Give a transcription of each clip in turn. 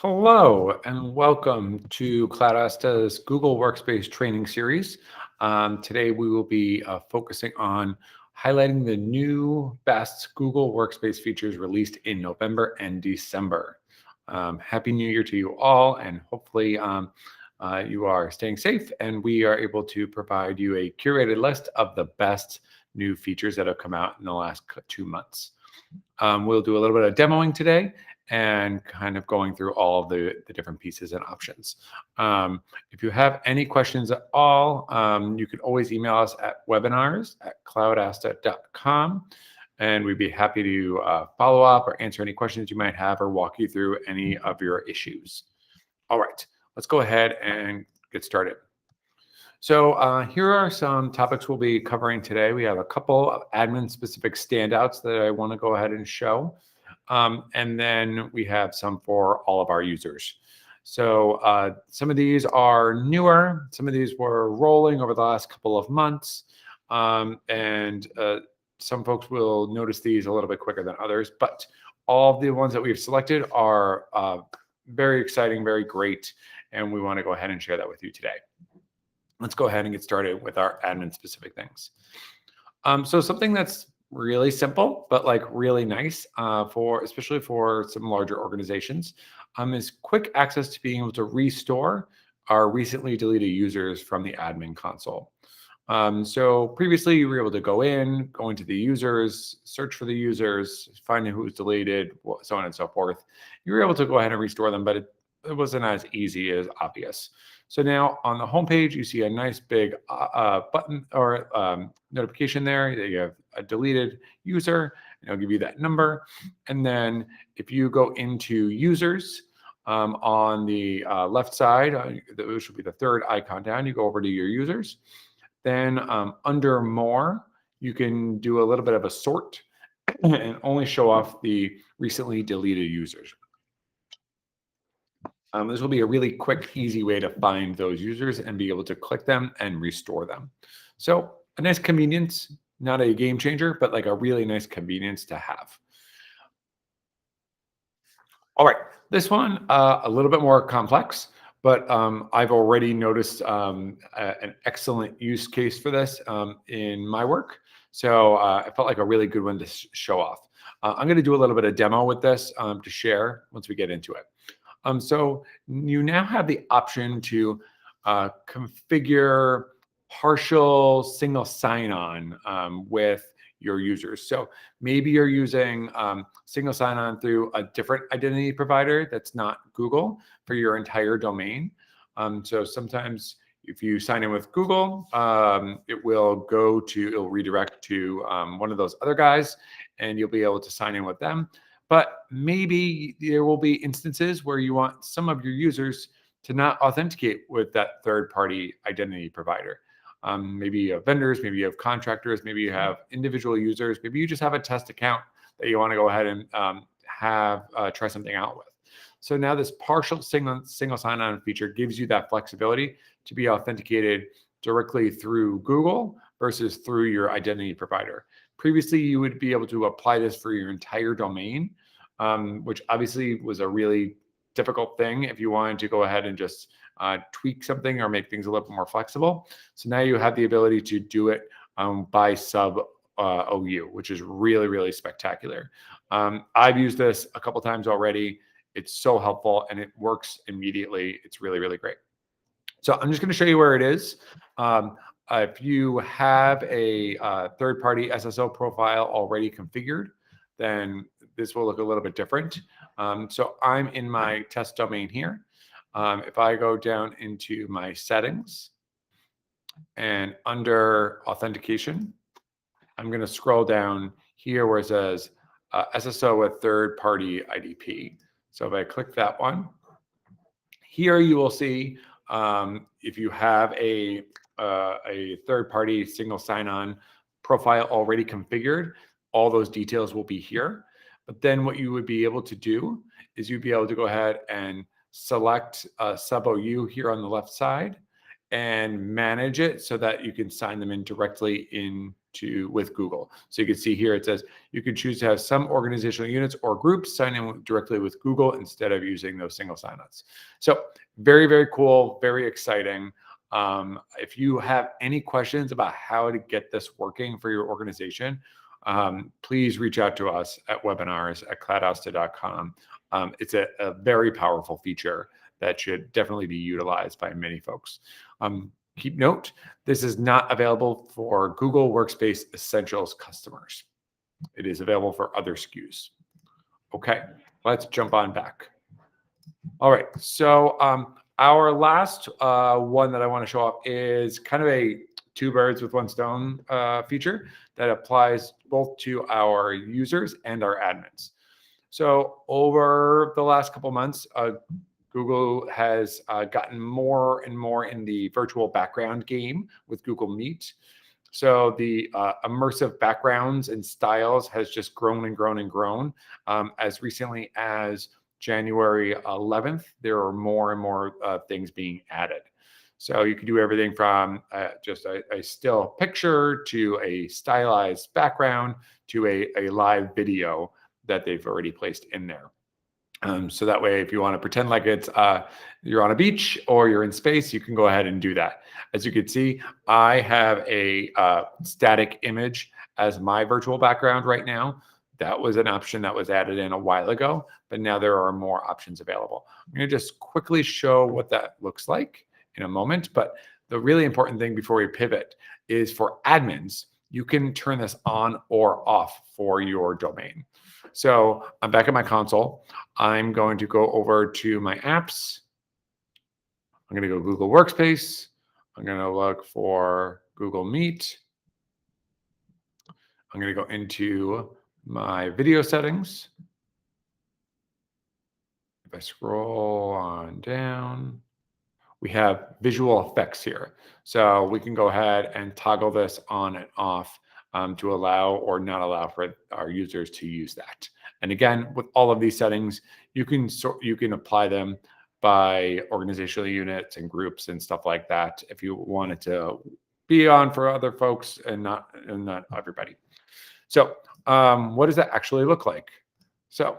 Hello and welcome to Cloud Google Workspace training series. Today we will be focusing on highlighting the new best Google Workspace features released in November and December. Happy New Year to you all, and hopefully you are staying safe and we are able to provide you a curated list of the best new features that have come out in the last 2 months. We'll do a little bit of demoing today and kind of going through all of the different pieces and options. If you have any questions at all, you can always email us at webinars@cloudasta.com, and we'd be happy to follow up or answer any questions you might have or walk you through any of your issues. All right, let's go ahead and get started. So here are some topics we'll be covering today. We have a couple of admin-specific standouts that I want to go ahead and show. And then we have some for all of our users. So some of these are newer. Some of these were rolling over the last couple of months. And some folks will notice these a little bit quicker than others. But all of the ones that we've selected are very exciting, very great. And we want to go ahead and share that with you today. Let's go ahead and get started with our admin specific things. So something that's really simple, but like really nice especially for some larger organizations is quick access to being able to restore our recently deleted users from the admin console. So previously you were able to go into the users, search for the users, find who was deleted, so on and so forth. You were able to go ahead and restore them, but it wasn't as easy as obvious. So now on the homepage, you see a nice big button or notification there that you have a deleted user, and it'll give you that number. And then if you go into users on the left side, which will be the third icon down, you go over to your users. Then under more, you can do a little bit of a sort and only show off the recently deleted users. This will be a really quick, easy way to find those users and be able to click them and restore them. So a nice convenience, not a game changer, but like a really nice convenience to have. All right, this one, a little bit more complex, but I've already noticed an excellent use case for this in my work. So I felt like a really good one to show off. I'm going to do a little bit of demo with this to share once we get into it. So you now have the option to configure partial single sign-on with your users. So maybe you're using single sign-on through a different identity provider that's not Google for your entire domain. So sometimes if you sign in with Google, it'll redirect to one of those other guys, and you'll be able to sign in with them. But maybe there will be instances where you want some of your users to not authenticate with that third-party identity provider. Maybe you have vendors, maybe you have contractors, maybe you have individual users, maybe you just have a test account that you want to go ahead and try something out with. So now this partial single sign-on feature gives you that flexibility to be authenticated directly through Google versus through your identity provider. Previously, you would be able to apply this for your entire domain, which obviously was a really difficult thing if you wanted to go ahead and just tweak something or make things a little bit more flexible. So now you have the ability to do it by sub OU, which is really, really spectacular. I've used this a couple times already. It's so helpful and it works immediately. It's really, really great. So I'm just going to show you where it is. If you have a third-party SSO profile already configured, then this will look a little bit different. So I'm in my test domain here. If I go down into my settings and under authentication, I'm going to scroll down here where it says SSO with third-party IDP. So if I click that one, here you will see if you have a third-party single sign-on profile already configured, all those details will be here. But then what you would be able to do is you'd be able to go ahead and select sub OU here on the left side and manage it so that you can sign them in directly into with Google. So you can see here, it says you can choose to have some organizational units or groups sign in directly with Google instead of using those single signups. So very, very cool, very exciting. If you have any questions about how to get this working for your organization, please reach out to us at webinars@cloudhouse.com. It's a very powerful feature that should definitely be utilized by many folks. Keep note, this is not available for Google Workspace Essentials customers. It is available for other SKUs. Okay, let's jump on back. All right, so our last one that I want to show off is kind of a two birds with one stone feature that applies both to our users and our admins. So over the last couple months, Google has gotten more and more in the virtual background game with Google Meet. So the immersive backgrounds and styles has just grown and grown and grown. As recently as January 11th, there are more and more things being added. So you can do everything from just a still picture to a stylized background to a live video that they've already placed in there. So that way, if you want to pretend like it's you're on a beach or you're in space, you can go ahead and do that. As you can see, I have a static image as my virtual background right now. That was an option that was added in a while ago, but now there are more options available. I'm going to just quickly show what that looks like in a moment. But the really important thing before we pivot is for admins, you can turn this on or off for your domain. So I'm back at my console. I'm going to go over to my apps. I'm going to go Google Workspace. I'm going to look for Google Meet. I'm going to go into my video settings. If I scroll on down, we have visual effects here. So we can go ahead and toggle this on and off to allow or not allow for our users to use that. And again, with all of these settings, you can apply them by organizational units and groups and stuff like that if you want it to be on for other folks and not everybody. So what does that actually look like? So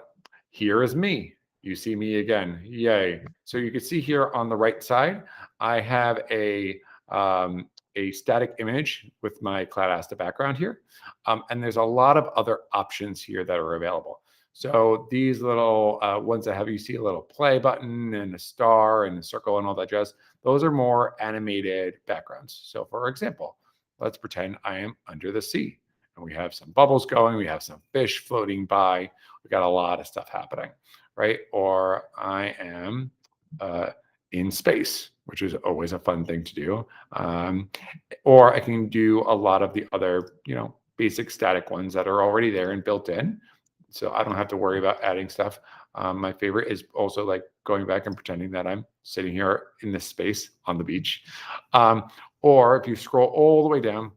here is me. You see me again. Yay. So you can see here on the right side, I have a static image with my Cloud Asta background here. And there's a lot of other options here that are available. So these little ones that have, you see a little play button and a star and a circle and all that jazz, those are more animated backgrounds. So for example, let's pretend I am under the sea and we have some bubbles going, we have some fish floating by, we got a lot of stuff happening, right? Or I am in space, which is always a fun thing to do. Or I can do a lot of the other, basic static ones that are already there and built in. So I don't have to worry about adding stuff. My favorite is also like going back and pretending that I'm sitting here in this space on the beach. Or if you scroll all the way down,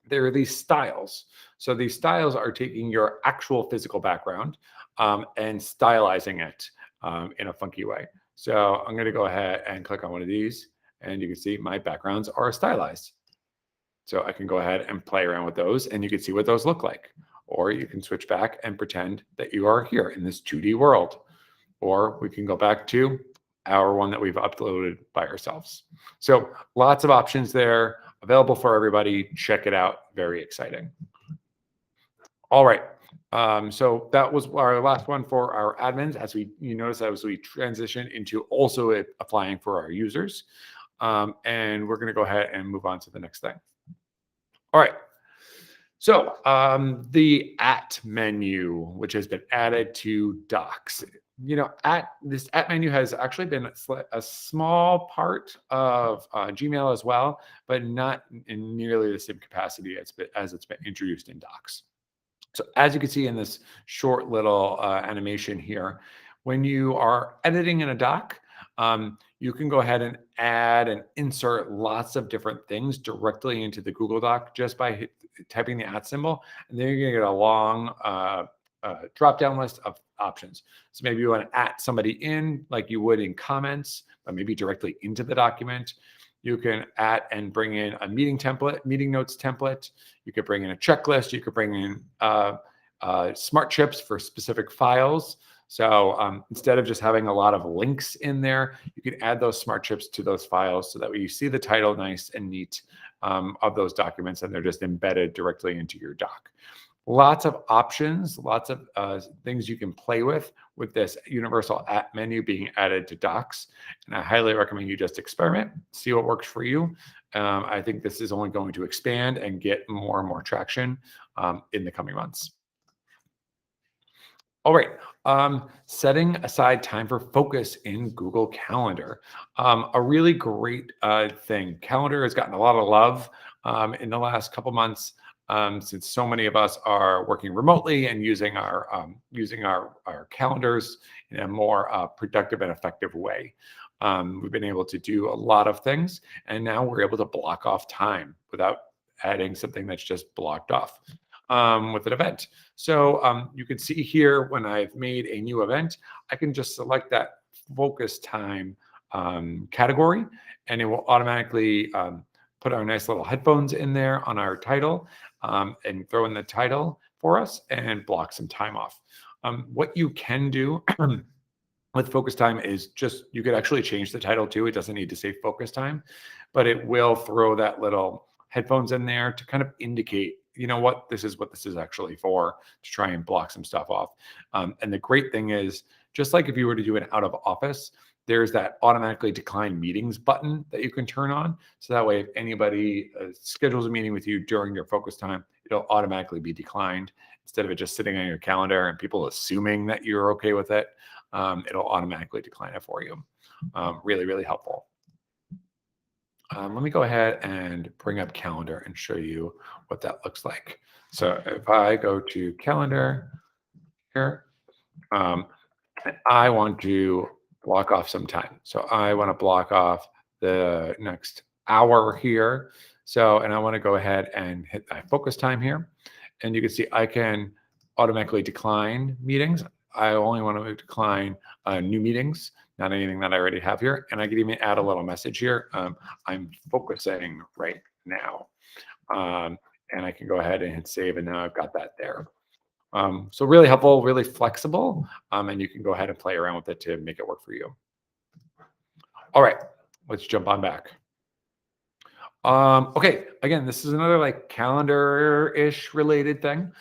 there are these styles. So these styles are taking your actual physical background and stylizing it in a funky way. So I'm going to go ahead and click on one of these, and you can see my backgrounds are stylized. So I can go ahead and play around with those, and you can see what those look like. Or you can switch back and pretend that you are here in this 2D world. Or we can go back to our one that we've uploaded by ourselves. So lots of options there, available for everybody. Check it out. Very exciting. All right. So that was our last one for our admins. As you notice, as we transition into also applying for our users. And we're going to go ahead and move on to the next thing. All right. So the at menu, which has been added to Docs, this at menu has actually been a small part of Gmail as well, but not in nearly the same capacity as it's been introduced in Docs. So as you can see in this short little animation here, when you are editing in a doc, you can go ahead and add and insert lots of different things directly into the Google Doc just by typing the @ symbol. And then you're going to get a long drop-down list of options. So maybe you want to @ somebody in like you would in comments, but maybe directly into the document. You can add and bring in a meeting template, meeting notes template. You could bring in a checklist. You could bring in smart chips for specific files. So instead of just having a lot of links in there, you can add those smart chips to those files so that way you see the title nice and neat of those documents, and they're just embedded directly into your doc. Lots of options, lots of things you can play with this universal app menu being added to docs. And I highly recommend you just experiment, see what works for you. I think this is only going to expand and get more and more traction in the coming months. All right. Setting aside time for focus in Google Calendar. A really great thing. Calendar has gotten a lot of love in the last couple months since so many of us are working remotely and using our calendars in a more productive and effective way. We've been able to do a lot of things, and now we're able to block off time without adding something that's just blocked off with an event. So you can see here when I've made a new event, I can just select that focus time category, and it will automatically put our nice little headphones in there on our title and throw in the title for us and block some time off. What you can do with focus time is just, you could actually change the title too. It doesn't need to say focus time, but it will throw that little headphones in there to kind of indicate, you know what this is actually for, to try and block some stuff off. And the great thing is, just like if you were to do an out of office, there's that automatically decline meetings button that you can turn on. So that way, if anybody schedules a meeting with you during your focus time, it'll automatically be declined instead of it just sitting on your calendar and people assuming that you're okay with it. It'll automatically decline it for you. Really, really helpful. Let me go ahead and bring up calendar and show you what that looks like. So if I go to calendar here, I want to block off some time. So I want to block off the next hour here. So, and I want to go ahead and hit that focus time here. And you can see I can automatically decline meetings. I only want to decline new meetings, not anything that I already have here. And I can even add a little message here. I'm focusing right now. And I can go ahead and hit save, and now I've got that there. So really helpful, really flexible, and you can go ahead and play around with it to make it work for you. All right, let's jump on back. Okay, again, this is another like calendar-ish related thing.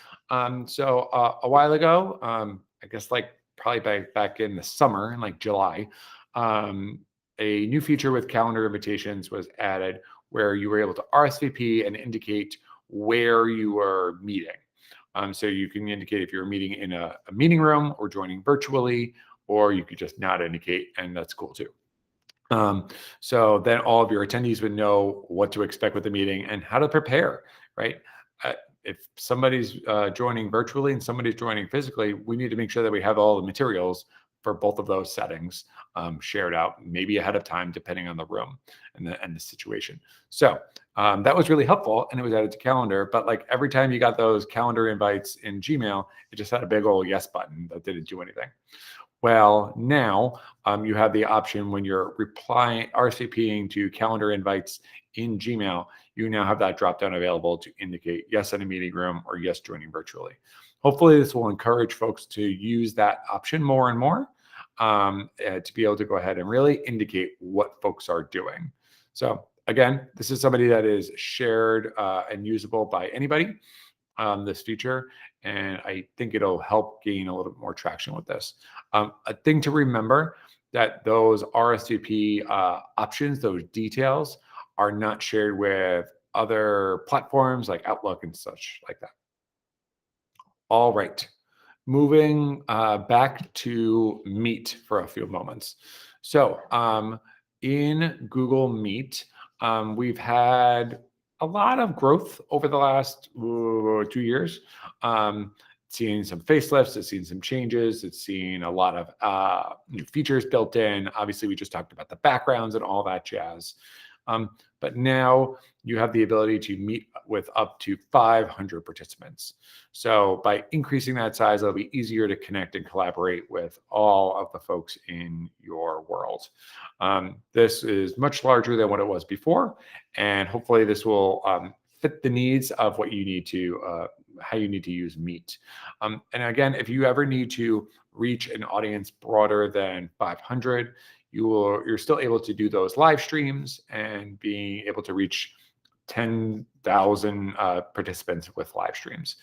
So a while ago, I guess like probably back in the summer, in like July, a new feature with calendar invitations was added where you were able to RSVP and indicate where you were meeting. So you can indicate if you're meeting in a meeting room or joining virtually, or you could just not indicate, and that's cool too. So then all of your attendees would know what to expect with the meeting and how to prepare, right? If somebody's joining virtually and somebody's joining physically, we need to make sure that we have all the materials for both of those settings shared out, maybe ahead of time, depending on the room and the situation. So that was really helpful, and it was added to calendar. But like every time you got those calendar invites in Gmail, it just had a big old yes button that didn't do anything. Well, now you have the option when you're replying, RSVPing to calendar invites in Gmail, you now have that dropdown available to indicate yes in a meeting room or yes joining virtually. Hopefully this will encourage folks to use that option more and more to be able to go ahead and really indicate what folks are doing. So again, this is somebody that is shared and usable by anybody, this feature, and I think it'll help gain a little bit more traction with this. A thing to remember that those RSVP options, those details, are not shared with other platforms like Outlook and such like that. All right, moving back to Meet for a few moments. So in Google Meet, we've had a lot of growth over the last 2 years. Seeing some facelifts, it's seen some changes, it's seen a lot of new features built in. Obviously, we just talked about the backgrounds and all that jazz. But now you have the ability to meet with up to 500 participants. So by increasing that size, it'll be easier to connect and collaborate with all of the folks in your world. This is much larger than what it was before, and hopefully this will fit the needs of what you need to, how you need to use Meet. And again, if you ever need to reach an audience broader than 500, you're still able to do those live streams and being able to reach 10,000 participants with live streams.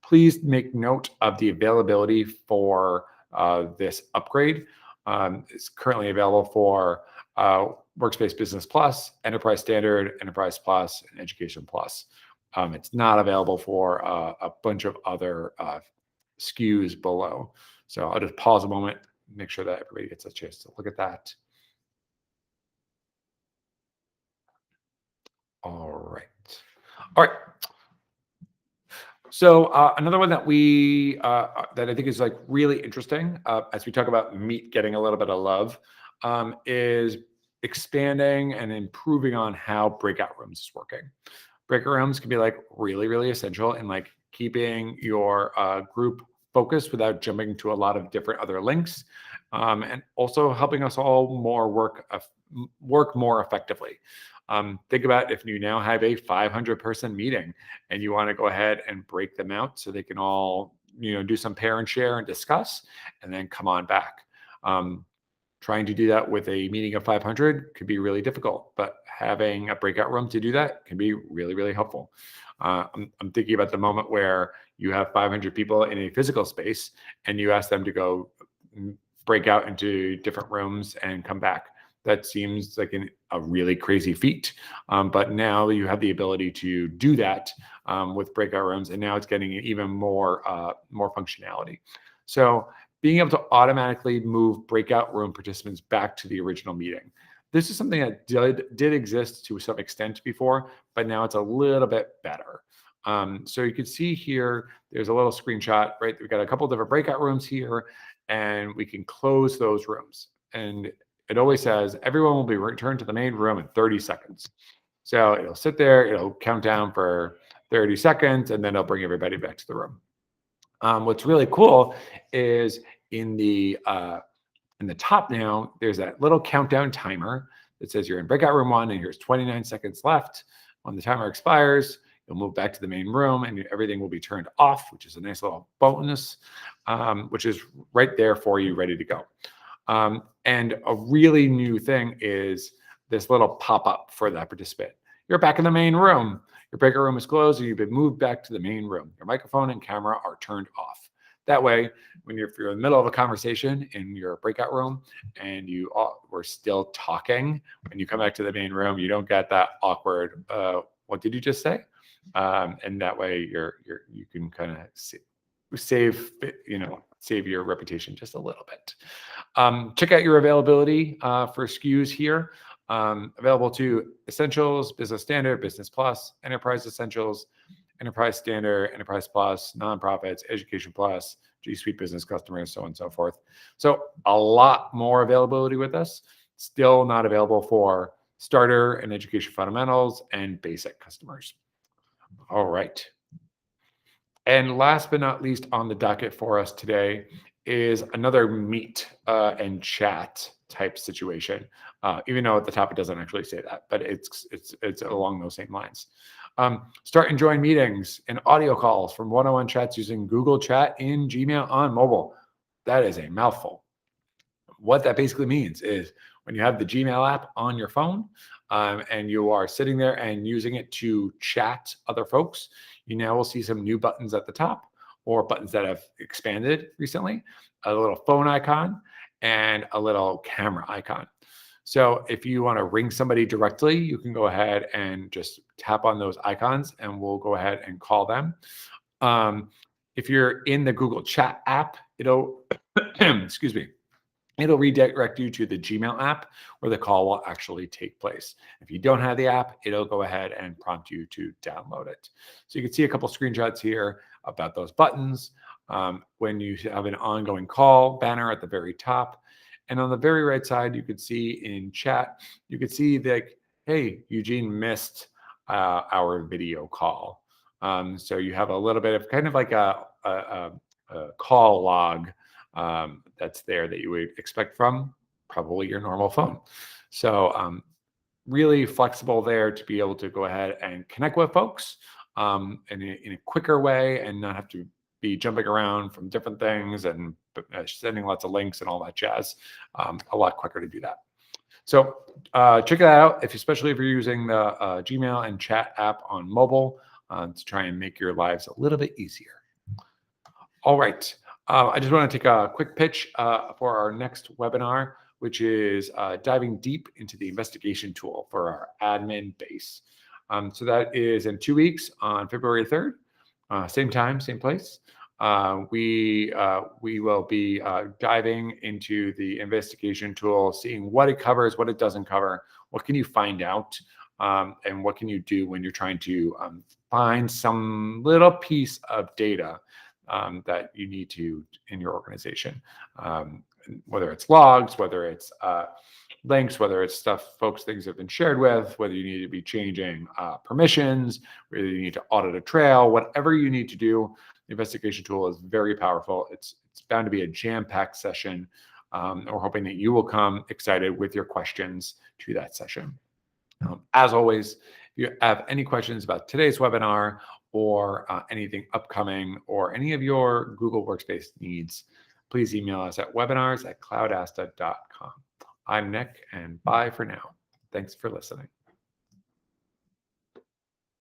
Please make note of the availability for this upgrade. It's currently available for Workspace Business Plus, Enterprise Standard, Enterprise Plus, and Education Plus. It's not available for a bunch of other SKUs below. So I'll just pause a moment, make sure that everybody gets a chance to look at that. All right. All right. So another one that that I think is like really interesting as we talk about Meet getting a little bit of love is expanding and improving on how breakout rooms is working. Breakout rooms can be like really, really essential in like keeping your group focused without jumping to a lot of different other links, and also helping us all work more effectively. Think about if you now have a 500-person meeting and you want to go ahead and break them out so they can all, do some pair and share and discuss, and then come on back. Trying to do that with a meeting of 500 could be really difficult, but having a breakout room to do that can be really, really helpful. I'm thinking about the moment where you have 500 people in a physical space and you ask them to go break out into different rooms and come back. That seems like a really crazy feat. But now you have the ability to do that with breakout rooms, and now it's getting even more functionality. So being able to automatically move breakout room participants back to the original meeting. This is something that did exist to some extent before, but now it's a little bit better. So you can see here, there's a little screenshot, right? We've got a couple different breakout rooms here, and we can close those rooms. And it always says everyone will be returned to the main room in 30 seconds. So it'll sit there, it'll count down for 30 seconds, and then it'll bring everybody back to the room. What's really cool is in the top now, there's that little countdown timer that says you're in breakout room 1 and here's 29 seconds left. When the timer expires, you'll move back to the main room and everything will be turned off, which is a nice little bonus, which is right there for you, ready to go. And a really new thing is this little pop-up for that participant. You're back in the main room. Your breakout room is closed and you've been moved back to the main room. Your microphone and camera are turned off. That way, if you're in the middle of a conversation in your breakout room and we're still talking, when you come back to the main room, you don't get that awkward, what did you just say? And that way you can kind of save your reputation just a little bit. Check out your availability for SKUs here. Available to Essentials, Business Standard, Business Plus, Enterprise Essentials, Enterprise Standard, Enterprise Plus, Nonprofits, Education Plus, G Suite Business Customers, so on and so forth. So a lot more availability with us. Still not available for Starter and Education Fundamentals and Basic customers. All right. And last but not least on the docket for us today is another Meet and chat type situation. Even though at the top it doesn't actually say that, but it's along those same lines. Start and join meetings and audio calls from one-on-one chats using Google Chat in Gmail on mobile. That is a mouthful. What that basically means is when you have the Gmail app on your phone and you are sitting there and using it to chat other folks, you now will see some new buttons at the top or buttons that have expanded recently, a little phone icon and a little camera icon. So if you want to ring somebody directly, you can go ahead and just tap on those icons and we'll go ahead and call them. If you're in the Google Chat app, it'll, excuse me, it'll redirect you to the Gmail app where the call will actually take place. If you don't have the app, it'll go ahead and prompt you to download it. So you can see a couple screenshots here about those buttons. When you have an ongoing call banner at the very top. And on the very right side, you could see in chat, you could see that hey, Eugene missed our video call. So you have a little bit of kind of like a call log that's there that you would expect from probably your normal phone. So really flexible there to be able to go ahead and connect with folks in a quicker way and not have to be jumping around from different things and sending lots of links and all that jazz. A lot quicker to do that. So check that out, especially if you're using the Gmail and chat app on mobile to try and make your lives a little bit easier. All right. I just want to take a quick pitch for our next webinar, which is diving deep into the investigation tool for our admin base. So that is in 2 weeks on February 3rd, same time, same place. We will be diving into the investigation tool, seeing what it covers, what it doesn't cover, what can you find out, and what can you do when you're trying to find some little piece of data that you need to in your organization, whether it's logs, whether it's links, whether it's stuff things have been shared with, whether you need to be changing permissions, whether you need to audit a trail, whatever you need to do. The investigation tool is very powerful. It's bound to be a jam-packed session. We're hoping that you will come excited with your questions to that session. As always, if you have any questions about today's webinar or anything upcoming or any of your Google Workspace needs, please email us at webinars@cloudasta.com. I'm Nick, and bye for now. Thanks for listening.